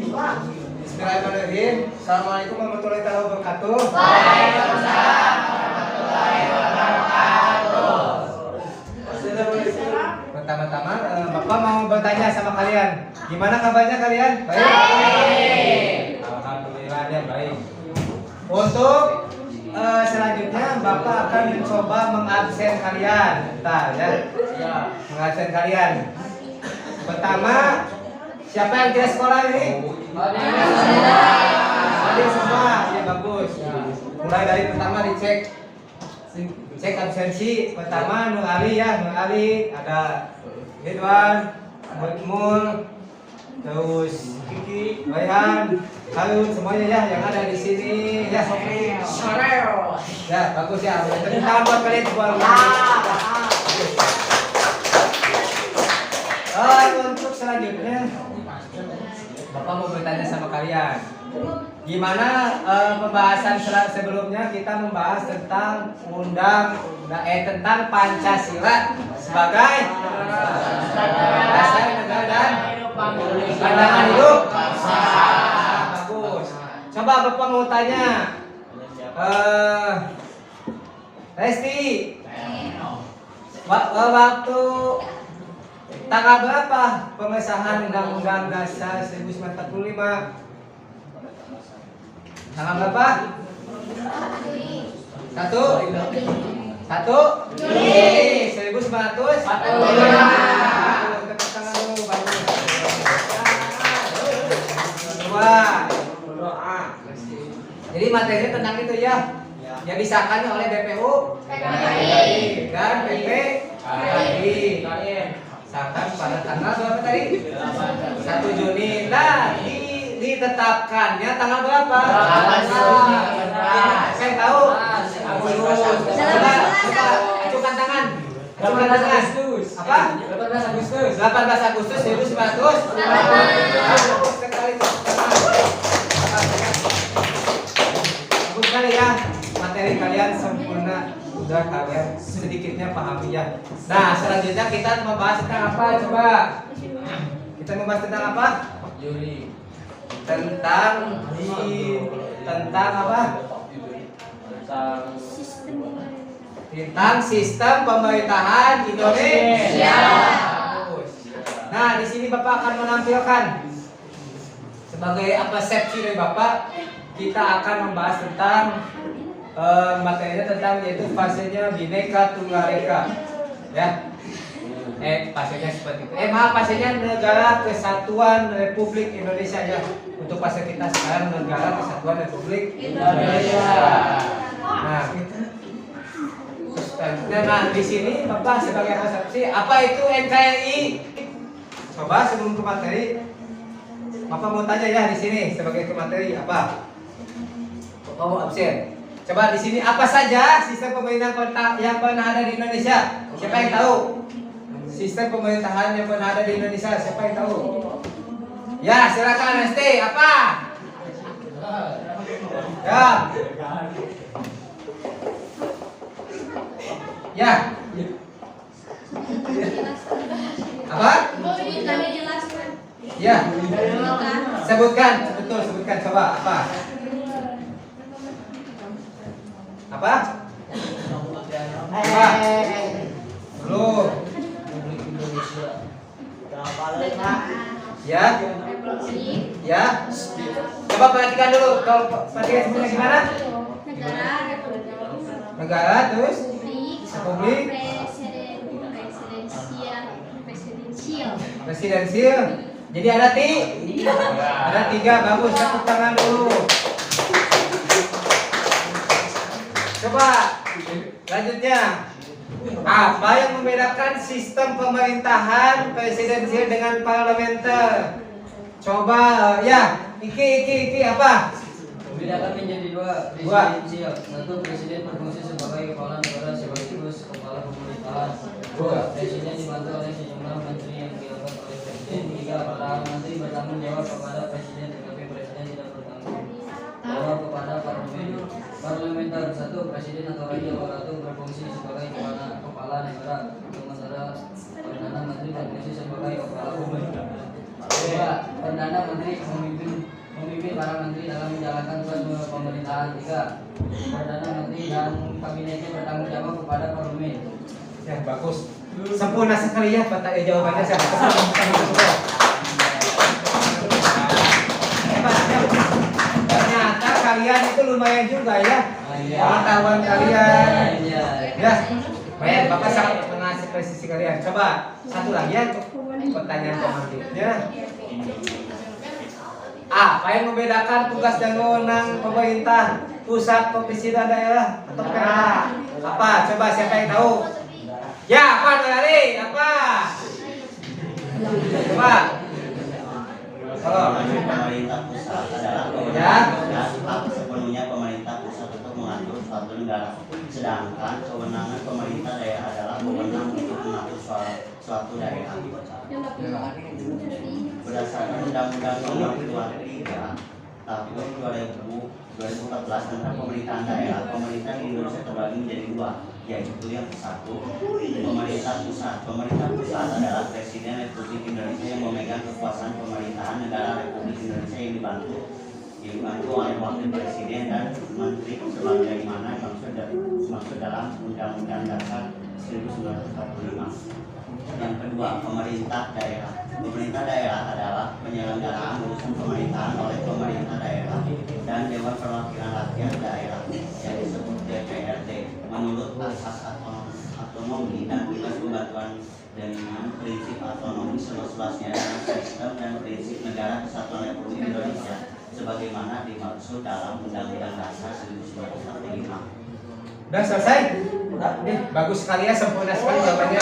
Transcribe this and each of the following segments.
Bismillahirrahmanirrahim. Assalamualaikum warahmatullahi wabarakatuh. Waalaikumsalam warahmatullahi wabarakatuh. Pertama-tama, Bapak mau bertanya sama kalian. Gimana kabarnya kalian? Baik. Alhamdulillah ya baik. Untuk selanjutnya Bapak akan mencoba mengabsen kalian. Bentar ya. Mengabsen kalian. Pertama, siapa yang tidak sekolah ini? Hadir semua. Ya bagus. Mulai dari pertama dicek. Cek absensi. Pertama Nur Ali ya, Nur Ali, ada Ridwan, Mul, terus Kiki, Rayhan, Harun, semuanya ya yang ada di sini ya. Ya bagus ya. Tepuk tangan buat kalian semua. Untuk selanjutnya Bapak mau bertanya sama kalian. Gimana pembahasan sebelumnya kita membahas tentang tentang Pancasila sebagai dasar negara dan pandangan hidup. Bagus. Coba Bapak mau tanya, Resti, waktu tanggal berapa pengesahan Undang-Undang Dasar 1945? Tanggal berapa? Satu Juli 1945. Tepuk tangan dulu, bagus. Doa. Jadi materinya tentang itu ya. Yang disahkan oleh BPU dan PPKI. Sahkan pada tanggal berapa tadi? 1 Juni. Nah, ditetapkannya tanggal berapa? 18. Saya tahu. Coba acukan tangan. Acukan tangan. Apa? 18 Agustus 1900. Bagus sekali. Bagus sekali ya. Materi kalian sempurna. Udah kalian sedikitnya pahami ya. Nah, selanjutnya kita membahas tentang apa? Coba. Kita membahas tentang apa? Tentang apa? Tentang sistem pemerintahan Indonesia. Nah, di sini Bapak akan menampilkan sebagai apa persepsi dari Bapak, kita akan membahas tentang materinya tentang yaitu fasenya Bhinneka Tunggal Ika. Ya. Fasenya seperti itu. Fasenya Negara Kesatuan Republik Indonesia ya. Untuk fase kita sekarang Negara Kesatuan Republik Indonesia. Nah, di sini Bapak sebagai persepsi apa itu NKRI? Coba sebelum ke materi, Bapak mau tanya ya di sini sebagai materi apa? Bapak mau absen. Coba di sini apa saja sistem pemerintahan yang pernah ada di Indonesia? Siapa yang tahu? Sistem pemerintahan yang pernah ada di Indonesia, siapa yang tahu? Ya, silakan ST, apa? Ya. Ya. Apa? Ya. Sebutkan, betul, sebutkan coba apa? Apa? Coba. Belum. Ya. Ya. Coba perhatikan dulu. Kalau perhatikan sebutnya gimana? Negara terus Republik presidensial. Jadi ada ada 3. Bagus, tepuk tangan dulu. Coba lanjutnya. Apa yang membedakan sistem pemerintahan presidensial dengan parlementer? Coba ya, Iki apa? Membedakan menjadi dua. Presidensial. Satu, presiden berfungsi sebagai kepala negara sekaligus kepala pemerintahan. Dua, presiden dibantu oleh sejumlah menteri yang dilakukan oleh presiden. Tiga, para menteri bertanggung jawab kepada presiden, tetapi presiden tidak bertanggung jawab kepada parlementer. Satu, presiden atau raja aparatur berfungsi sebagai kepala negara, sementara perdana menteri berfungsi sebagai kepala pemerintahan. Dua, perdana menteri memimpin para menteri dalam menjalankan tugas pemerintahan. 3. Perdana Menteri dan kabinetnya bertanggung jawab kepada parlemen. Ya, bagus. Sempurna sekali ya jawabannya saya. Ternyata kalian itu lumayan juga ya. Pengetahuan kalian. Ya. Baik, Bapak sangat mengasih presisi kalian. Coba satu lagi ya untuk pertanyaan selanjutnya. A. Apa yang membedakan tugas dan wewenang pemerintah pusat, provinsi dan daerah atau daerah? Apa? Coba siapa yang tahu? Ya, apa dari? Apa? Coba. Halo. Pemerintah pusat adalah hak sepenuhnya pemerintah pusat untuk mengatur suatu negara. Sedangkan kewenangan pemerintah daerah adalah wewenang untuk mengatur suatu daerah. Berdasarkan Undang-Undang Nomor 23 Tahun 2014 tentang pemerintahan daerah, pemerintah di Indonesia terbagi menjadi dua, yaitu yang satu, pemerintah pusat. Pemerintah pusat adalah Presiden Republik Indonesia yang memegang kekuasaan pemerintahan negara Republik Indonesia yang dibantu oleh Wakil Presiden dan Menteri sebagaimana dimaksud dalam Undang-Undang Dasar 1945. Yang kedua, pemerintah daerah. Pemerintah daerah adalah penyelenggaraan urusan pemerintahan oleh pemerintah daerah dan Dewan Perwakilan Rakyat Daerah yang disebut DPRD menurut asas otonomi dan tugas pembantuan dengan prinsip otonomi seluas-luasnya dalam sistem dan prinsip negara kesatuan Republik Indonesia sebagaimana dimaksud dalam Undang-Undang Dasar 1945. Udah selesai? Udah. Bagus sekali ya, sempurna sekali jawabannya.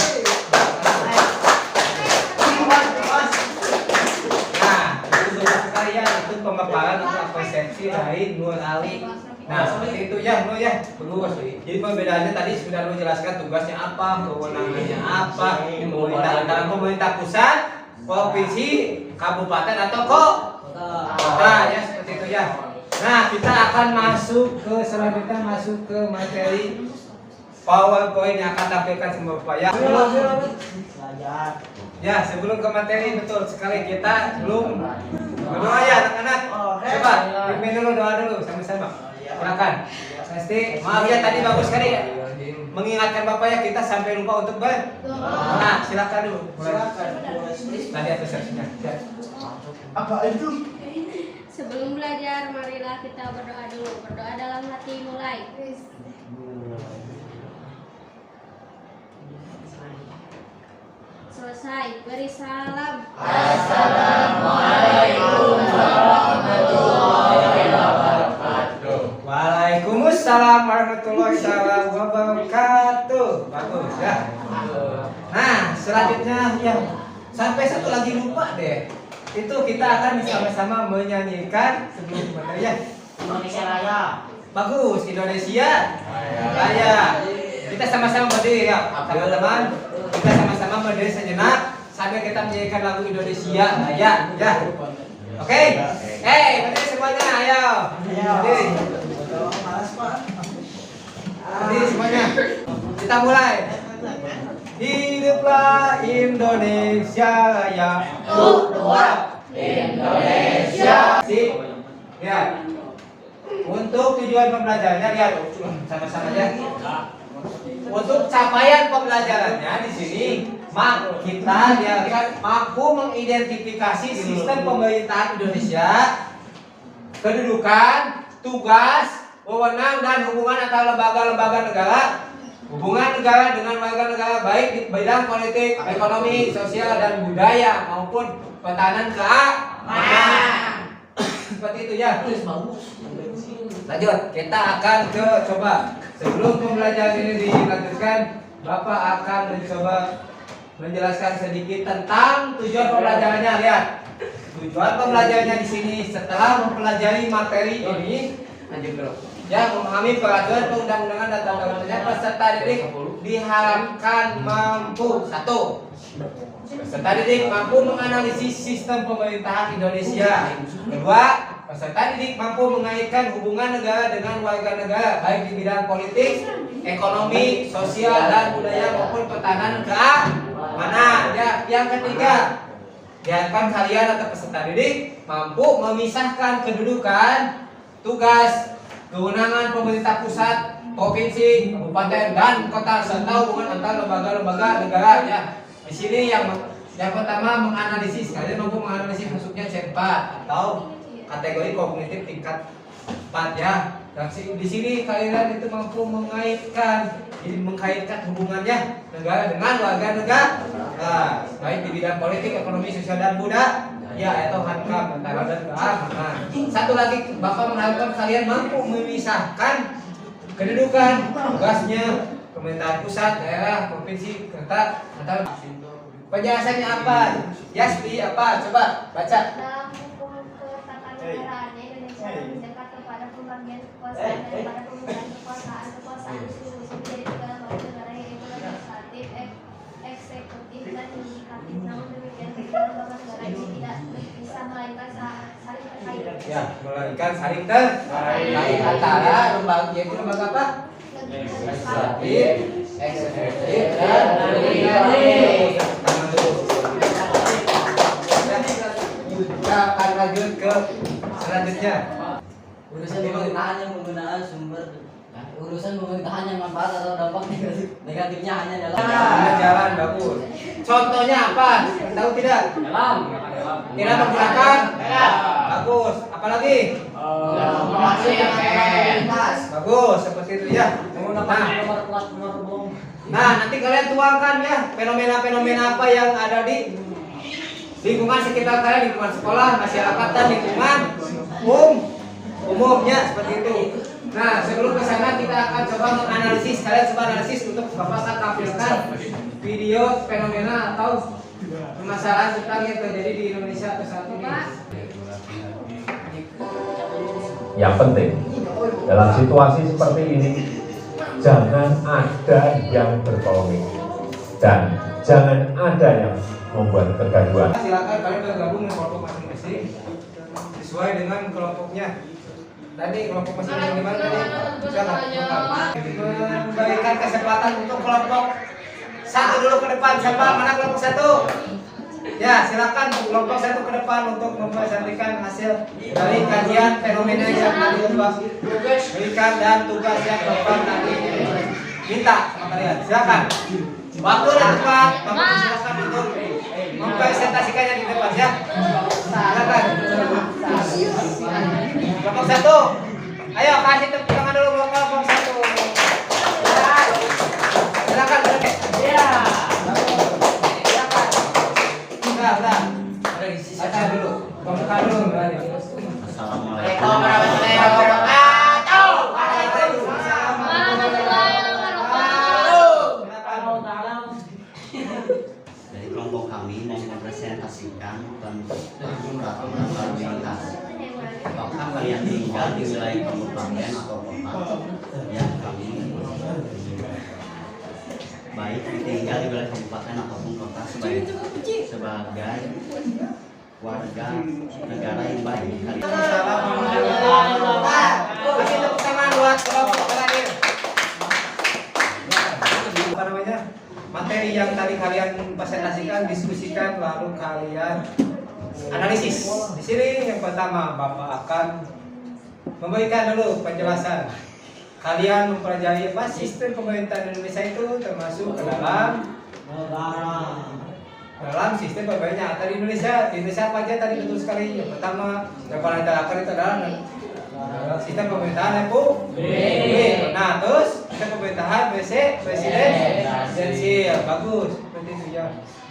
Nah, itu sekali ya, itu pemaparan atau persepsi dari Nur Ali. Nah, seperti itu ya, Nur ya. Bagus. Jadi perbedaannya tadi sudah Nur jelaskan tugasnya apa, kewenangannya apa, dalam pemerintah pusat, provinsi, kabupaten atau kota ya, seperti itu ya. Nah, kita akan masuk ke selanjutnya, masuk ke materi PowerPoint yang akan tampilkan sama Bapak ya. Sebelum ke materi, betul sekali kita belum berdoa ya anak-anak. Coba pimpin dulu, doa dulu sama-sama. Silakan. Pasti maaf ya tadi bagus sekali ya. Mengingatkan Bapak ya, kita sampai lupa untuk berdoa. Nah, silakan dulu. Silakan. Tadi atas resepsinya. Apa itu? Sebelum belajar, marilah kita berdoa dulu. Berdoa dalam hati, mulai. Selesai, beri salam. Assalamualaikum warahmatullahi wabarakatuh. Waalaikumsalam warahmatullahi wabarakatuh. Bagus ya. Nah, selanjutnya ya, sampai satu lagi lupa deh. Itu kita akan bersama-sama menyanyikan sebelum materi ya. Indonesia Raya. Bagus, Indonesia Raya. Kita sama-sama berdiri ya, teman-teman. Kita sama-sama berdiri sejenak sambil kita menyanyikan lagu Indonesia Raya ya. Oke? Berdiri semuanya, ayo. Berdiri. Berdiri semuanya. Kita mulai. Hiduplah Indonesia Raya. Indonesia. Sip. Ya. Untuk tujuan pembelajarannya lihat sama-sama aja. Untuk capaian pembelajarannya di sini kita diharapkan mampu mengidentifikasi sistem pemerintahan Indonesia, kedudukan, tugas, wewenang dan hubungan antara lembaga-lembaga negara, hubungan negara dengan warga negara baik di bidang politik, ekonomi, sosial dan budaya maupun pertahanan keamanan. Seperti itu ya. Lanjut, kita akan coba sebelum pembelajaran ini dilanjutkan, Bapak akan mencoba menjelaskan sedikit tentang tujuan pembelajarannya. Lihat, tujuan pembelajarannya di sini setelah mempelajari materi ini, lanjut dulu. Ya, memahami peraturan perundang-undangan dan tata-tatanya, peserta didik diharapkan mampu satu. Peserta didik mampu menganalisis sistem pemerintahan Indonesia. Kedua, peserta didik mampu mengaitkan hubungan negara dengan warga negara baik di bidang politik, ekonomi, sosial dan budaya maupun pertahanan keamanan. Ya, yang ketiga, Diharapkan kalian atau peserta didik mampu memisahkan kedudukan, tugas, kewenangan pemerintah pusat, provinsi, kabupaten, dan kota serta hubungan antar lembaga-lembaga negara. Ya, di sini yang pertama menganalisis. Kalian mampu menganalisis masuknya C4 atau kategori kognitif tingkat 4 ya. Dan di sini kalian itu mampu mengaitkan, jadi mengkaitkan hubungannya negara dengan warga negara, baik di bidang politik, ekonomi, sosial dan budaya, ya atau hankam, tentara dan keamanan. Satu lagi, Bapak mengharapkan kalian mampu memisahkan kedudukan, tugasnya, pemerintahan pusat, daerah, provinsi, kota, atau penjelasannya apa? Yaspi apa? Coba baca. Dalam hukum ketatanegaraan Indonesia mendekat kepada pembagian kekuasaan dan pada penggunaan kekuasaan distribusi menjadi tiga lembaga negara yaitu legislatif, eksekutif, dan yudikatif. Namun demikian ketiga lembaga negara ini tidak bisa melainkan saling terkait. Ya, melainkan saling terkait antara lembaga, yaitu lembaga apa? Legislatif, eksekutif, dan yudikatif. Kita akan lanjut ke selanjutnya. Urusan pemerintahan yang penggunaan sumber urusan pemerintahan yang manfaat atau dampak negatifnya hanya dalam Jalan bagus. Contohnya apa? Tahu tidak? Tidak menggunakan. Bagus. Apalagi? Bagus. Seperti itu ya. Nah, nanti kalian tuangkan ya fenomena-fenomena apa yang ada di lingkungan sekitar kalian, lingkungan sekolah, masyarakat, dan lingkungan umumnya seperti itu. Nah, sebelum ke sana kita akan coba menganalisis. Kalian coba analisis untuk Bapak akan tampilkan video fenomena atau permasalahan tentang yang terjadi di Indonesia atau saat ini. Yang penting dalam situasi seperti ini jangan ada yang berpolemik dan jangan ada yang membuat kegaduhan. Silakan kalian bergabung dengan kelompok masing-masing sesuai dengan kelompoknya. Tadi kelompok masing-masing di mana tadi? Memberikan kesempatan untuk kelompok satu dulu ke depan. Siapa? Mana kelompok satu? Ya, silakan kelompok satu ke depan untuk mempresentasikan hasil dari kajian fenomena yang tadi berikan dan tugas yang Bapak tadi minta sama kalian. Silakan. Waktu dan tempat, Bapak silakan untuk mempresentasikannya di depan ya. Silakan. Kelompok satu. Ayo kasih tepuk tangan dulu buat kelompok satu. Silakan. Ya. Silakan. Udah. Ada di sisi atas dulu. Pembukaan dulu. Assalamualaikum. warahmatullahi wabarakatuh. Dari kelompok kami mau mempresentasikan tentang peraturan lalu lintas. Apakah kalian tinggal di wilayah kabupaten atau kota yang kami baik tinggal di wilayah kabupaten ataupun kota sebagai warga negara yang baik. Kasih tepuk tangan buat kelompok terakhir. Apa namanya? Materi yang tadi kalian presentasikan, diskusikan, lalu kalian analisis. Di sini yang pertama Bapak akan memberikan dulu penjelasan. Kalian mempelajari apa sistem pemerintahan Indonesia itu termasuk ke dalam sistem pemerintahan di Indonesia. Di Indonesia apa aja tadi betul sekali. Yang pertama yang paling terakhir itu adalah sistem pemerintahan republik. Nah, terus sistem pemerintahan presidensial. Bagus, seperti itu ya.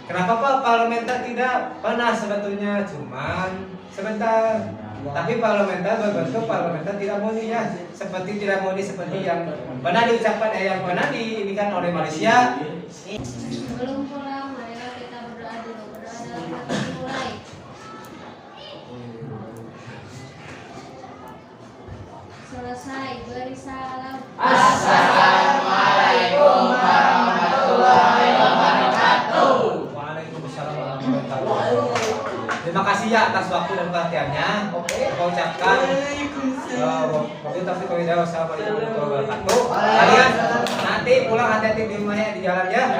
Kenapa Pak parlementer tidak pernah sebetulnya cuman sebentar. Tapi parlementer berbentuk parlementer tidak murni ya. Seperti tidak murni seperti yang pernah diucapkan yang pernah diinikan oleh Malaysia. Sebelum pulang, marilah kita berdoa dulu. Berdoa dalam hati mulai. Selesai, beri salam. Assalamualaikum warahmatullahi wabarakatuh. Waalaikumsalam warahmatullahi wabarakatuh. Terima kasih ya atas waktu dan perhatiannya. Saya ucapkan wassalamualaikum warahmatullahi wabarakatuh. Kalian nanti pulang hati-hati di rumahnya di jalan ya.